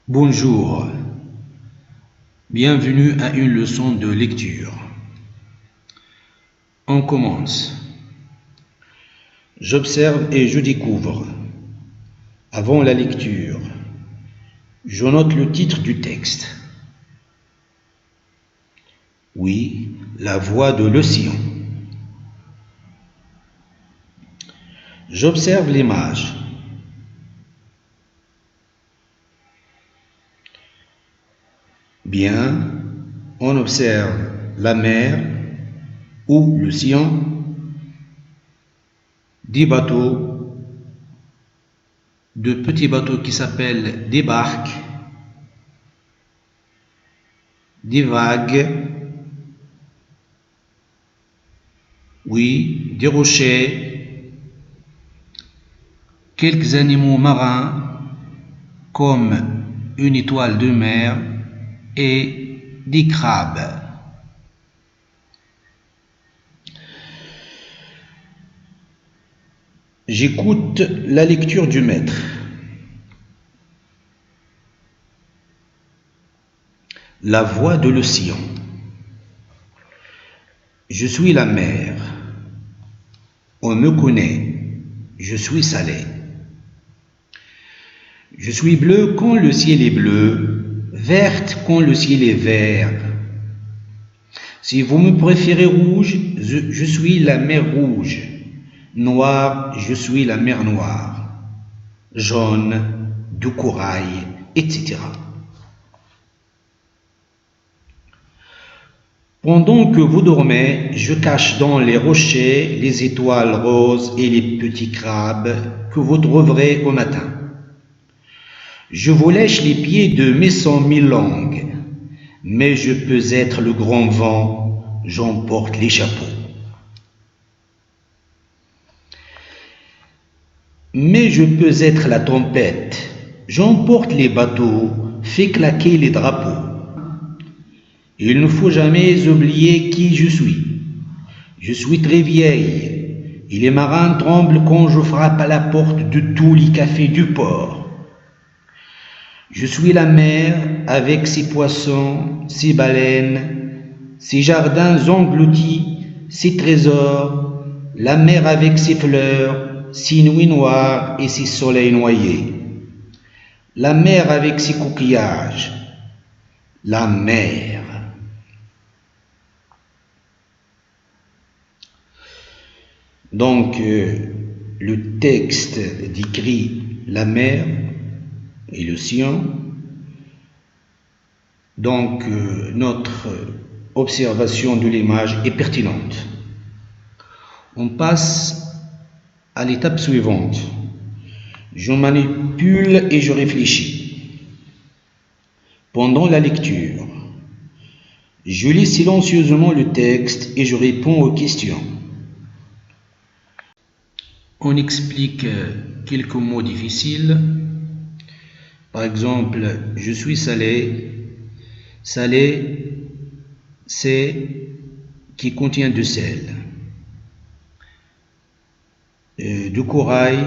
Bonjour, bienvenue à une leçon de lecture. On commence. J'observe et je découvre. Avant la lecture, je note le titre du texte. Oui, la voix de l'océan. J'observe l'image. Bien, on observe la mer ou l'océan, des bateaux, de petits bateaux qui s'appellent des barques, des vagues, oui, des rochers, quelques animaux marins comme une étoile de mer et des crabes. J'écoute la lecture du maître. La voix de l'océan. Je suis la mer. On me connaît. Je suis salé. Je suis bleu quand le ciel est bleu, verte quand le ciel est vert. Si vous me préférez rouge, je suis la mer rouge. Noir, je suis la mer noire. Jaune, du corail, etc. Pendant que vous dormez, je cache dans les rochers les étoiles roses et les petits crabes que vous trouverez au matin. Je vous lèche les pieds de mes 100 000 langues, mais je peux être le grand vent, j'emporte les chapeaux. Mais je peux être la tempête, j'emporte les bateaux, fais claquer les drapeaux. Il ne faut jamais oublier qui je suis. Je suis très vieille, et les marins tremblent quand je frappe à la porte de tous les cafés du port. Je suis la mer avec ses poissons, ses baleines, ses jardins engloutis, ses trésors, la mer avec ses fleurs, ses nuits noires et ses soleils noyés. La mer avec ses coquillages. La mer. Donc, le texte décrit la mer et l'océan. Donc, notre observation de l'image est pertinente. On passe à l'étape suivante. Je manipule et je réfléchis. Pendant la lecture, je lis silencieusement le texte et je réponds aux questions. On explique quelques mots difficiles. Par exemple, je suis salé. Salé, c'est qui contient du sel. Du corail,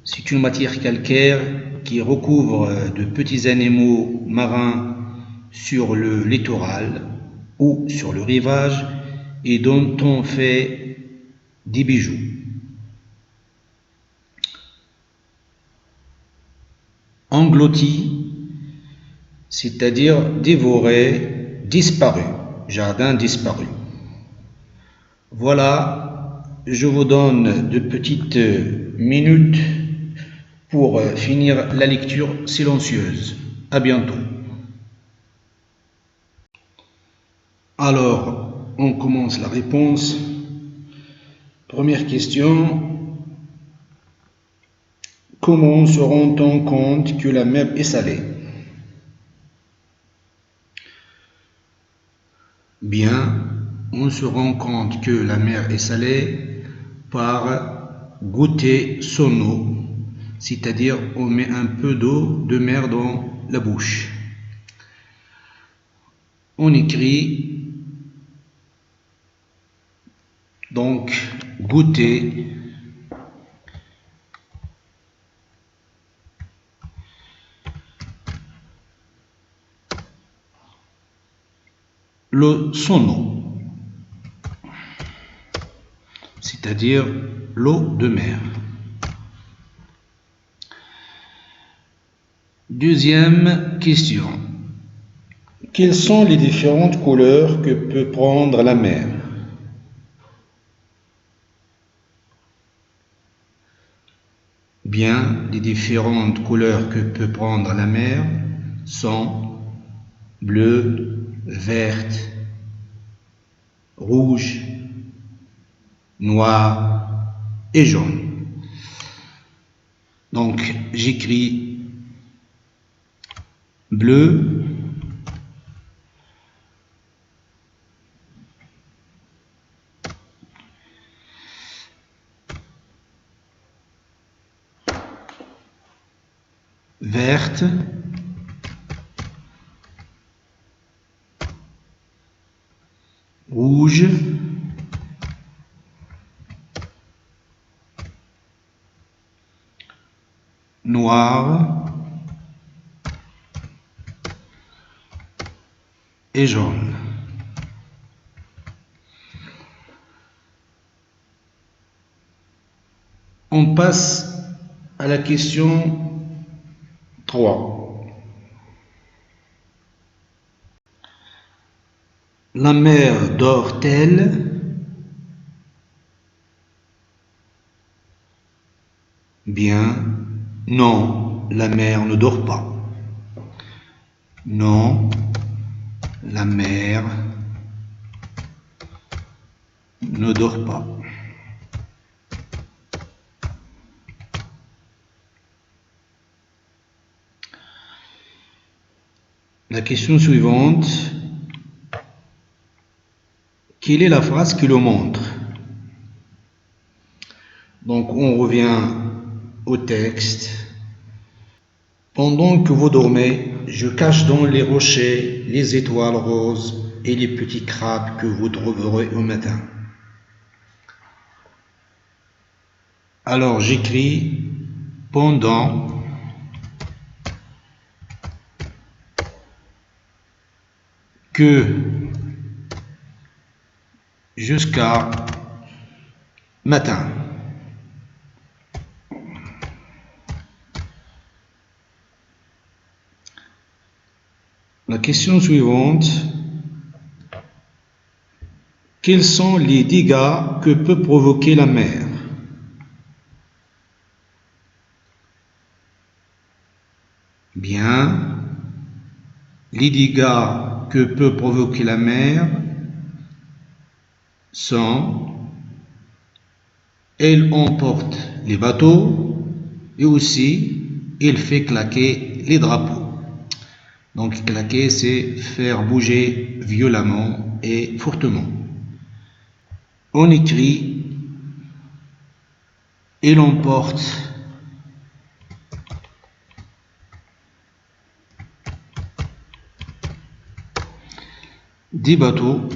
c'est une matière calcaire qui recouvre de petits animaux marins sur le littoral ou sur le rivage et dont on fait des bijoux. Englouti, c'est-à-dire dévoré, disparu, jardin disparu. Voilà, je vous donne de petites minutes pour finir la lecture silencieuse. À bientôt. Alors, on commence la réponse. Première question. Comment se rend-on compte que la mer est salée? Bien, on se rend compte que la mer est salée par goûter son eau, c'est-à-dire on met un peu d'eau de mer dans la bouche. On écrit donc goûter. son eau, c'est-à-dire l'eau de mer. Deuxième question. Quelles sont les différentes couleurs que peut prendre la mer? Bien, les différentes couleurs que peut prendre la mer sont bleu, verte, rouge, noir et jaune. Donc, j'écris bleu, verte, rouge, noir et jaune. On passe à la question 3. La mer dort-elle? Bien, non, la mer ne dort pas. Non, la mer ne dort pas. La question suivante. Quelle est la phrase qui le montre? Donc on revient au texte. Pendant que vous dormez, je cache dans les rochers les étoiles roses et les petits crabes que vous trouverez au matin. Alors j'écris pendant que jusqu'à matin. La question suivante. Quels sont les dégâts que peut provoquer la mer? Bien, les dégâts que peut provoquer la mer sont: elle emporte les bateaux et aussi elle fait claquer les drapeaux. Donc claquer, c'est faire bouger violemment et fortement. On écrit elle emporte des bateaux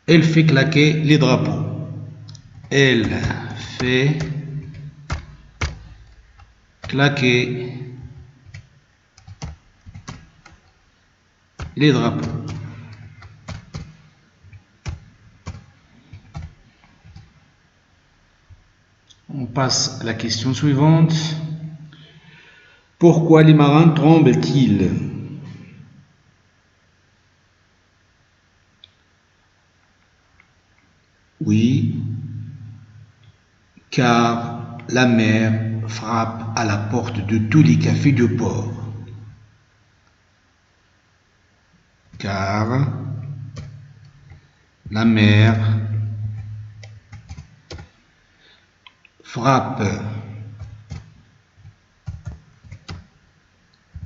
elle fait claquer les drapeaux. Elle fait claquer les drapeaux. On passe à la question suivante. Pourquoi les marins tremblent-ils? Oui, car la mer frappe à la porte de tous les cafés du port. Car la mer frappe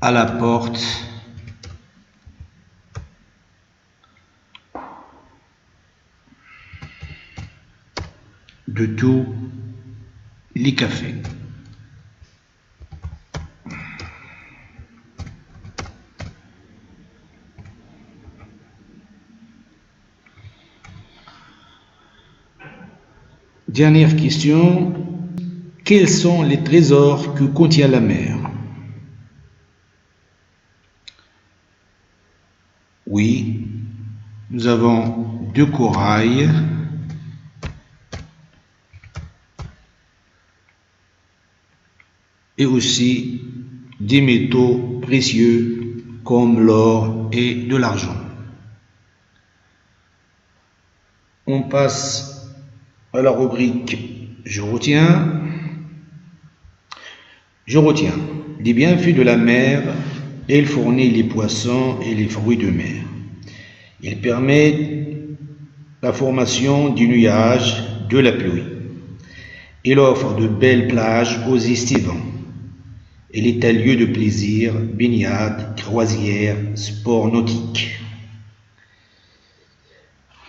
à la porte de tous les cafés. Dernière question. Quels sont les trésors que contient la mer? Oui, nous avons du corail, et aussi des métaux précieux comme l'or et de l'argent. On passe à la rubrique Je retiens. Je retiens les bienfaits de la mer. Elle fournit les poissons et les fruits de mer. Il permet la formation du nuage, de la pluie. Il offre de belles plages aux estivants. Elle est un lieu de plaisir, baignade, croisière, sport nautique.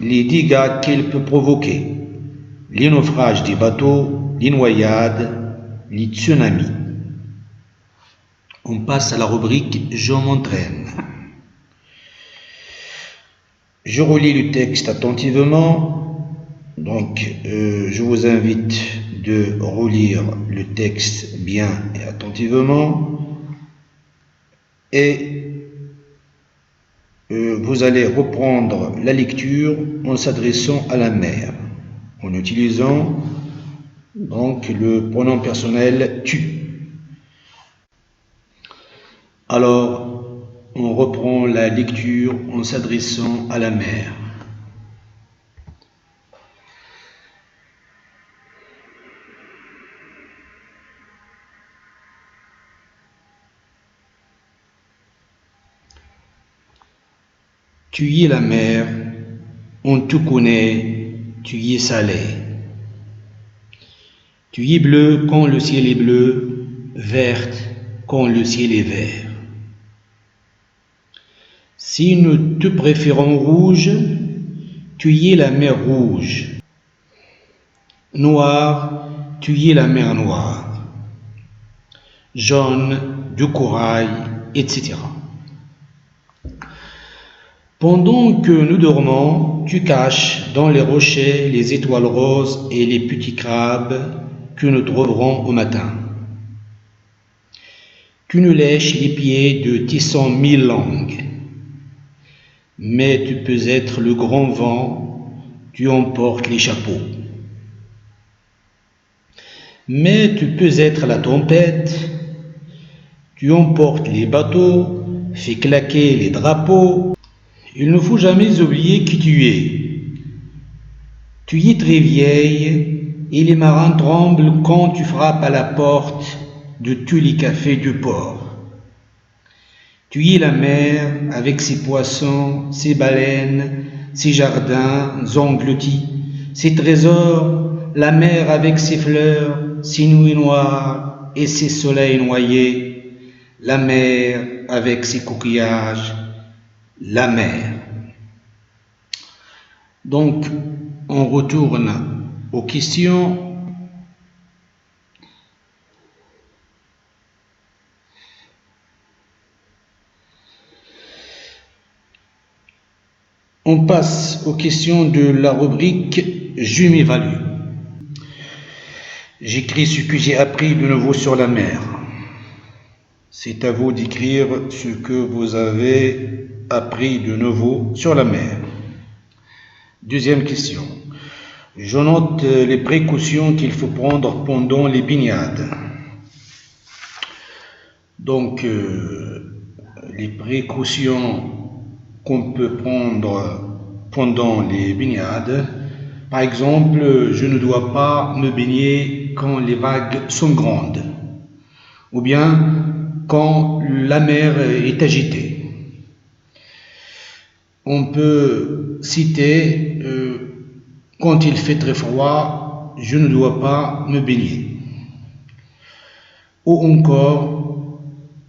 Les dégâts qu'elle peut provoquer: les naufrages des bateaux, les noyades, les tsunamis. On passe à la rubrique Je m'entraîne. Je relis le texte attentivement, donc je vous invite de relire le texte bien et attentivement, et vous allez reprendre la lecture en s'adressant à la mer, en utilisant donc le pronom personnel tu. Alors, on reprend la lecture en s'adressant à la mer. Tu y es la mer, on te connaît, tu y es salé. Tu y es bleu quand le ciel est bleu, verte quand le ciel est vert. Si nous te préférons rouge, tu y es la mer rouge. Noir, tu y es la mer noire. Jaune, du corail, etc. Pendant que nous dormons, tu caches dans les rochers les étoiles roses et les petits crabes que nous trouverons au matin. Tu nous lèches les pieds de tes 100 000 langues. Mais tu peux être le grand vent, tu emportes les chapeaux. Mais tu peux être la tempête, tu emportes les bateaux, fais claquer les drapeaux. Il ne faut jamais oublier qui tu es. Tu y es très vieille, et les marins tremblent quand tu frappes à la porte de tous les cafés du port. Tu y es la mer avec ses poissons, ses baleines, ses jardins engloutis, ses trésors, la mer avec ses fleurs, ses nuits noires et ses soleils noyés, la mer avec ses coquillages, la mer. Donc, on retourne aux questions. On passe aux questions de la rubrique Je m'évalue. J'écris ce que j'ai appris de nouveau sur la mer. C'est à vous d'écrire ce que vous avez appris de nouveau sur la mer. Deuxième question. Je note les précautions qu'il faut prendre pendant les baignades. Donc, les précautions qu'on peut prendre pendant les baignades. Par exemple, je ne dois pas me baigner quand les vagues sont grandes, ou bien quand la mer est agitée. On peut citer quand il fait très froid, je ne dois pas me baigner. Ou encore,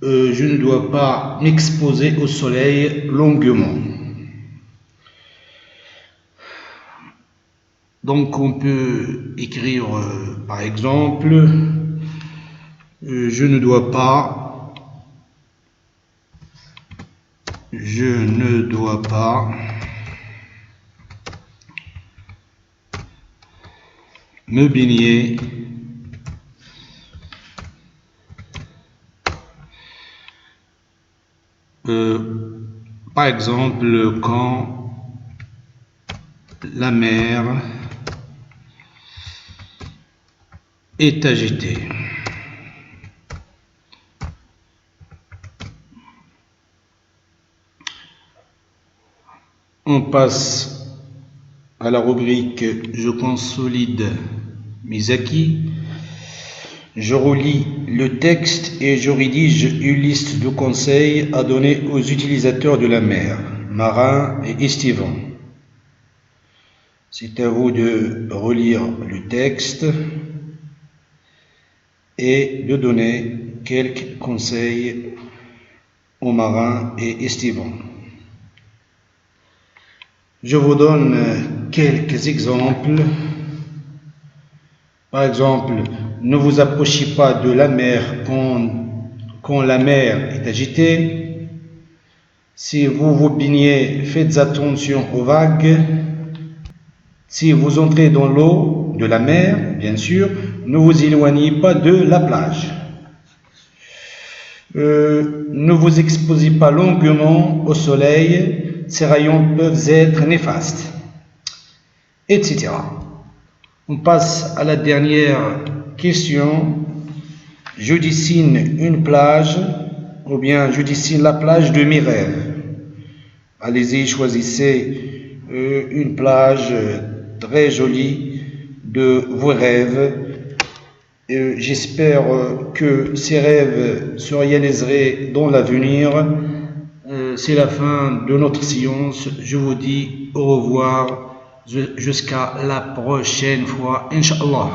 je ne dois pas m'exposer au soleil longuement. Donc on peut écrire par exemple, je ne dois pas me baigner par exemple quand la mer est agitée. On passe à la rubrique je consolide mes acquis. Je relis le texte et je rédige une liste de conseils à donner aux utilisateurs de la mer, marins et estivants. C'est à vous de relire le texte et de donner quelques conseils aux marins et estivants. Je vous donne quelques exemples. Par exemple, ne vous approchez pas de la mer quand la mer est agitée. Si vous vous baignez, faites attention aux vagues. Si vous entrez dans l'eau de la mer, bien sûr, ne vous éloignez pas de la plage. Ne vous exposez pas longuement au soleil, ces rayons peuvent être néfastes, etc. On passe à la dernière question. Je dessine une plage, ou bien je dessine la plage de mes rêves. Allez-y, choisissez une plage très jolie de vos rêves. J'espère que ces rêves se réaliseraient dans l'avenir. C'est la fin de notre séance. Je vous dis au revoir jusqu'à la prochaine fois, Inch'Allah.